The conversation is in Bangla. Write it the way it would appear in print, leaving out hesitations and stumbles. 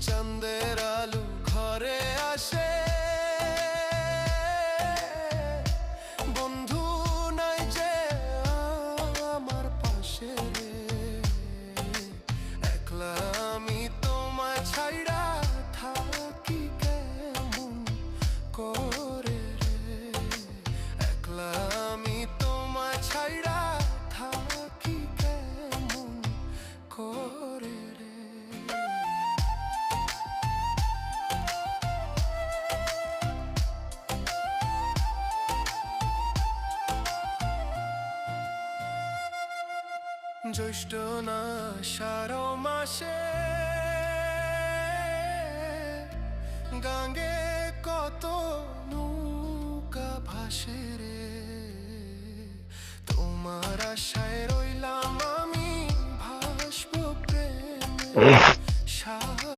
চাঁদের আলো ঘরে আসে, বন্ধু নাই যে আমার পাশে রে, একলা আমি তোমায় ছাইড়া থাকি কেমন করে রে, একলা আমি তোমায় ছাইড়া থাকি কেমন করে রে। জ্যৈষ্ঠ না আষাঢ় মাসে গাঙ্গে কত নৌকা ভাসে রে, তোমার আশায় রইলাম আমি ভাসবো প্রেমে।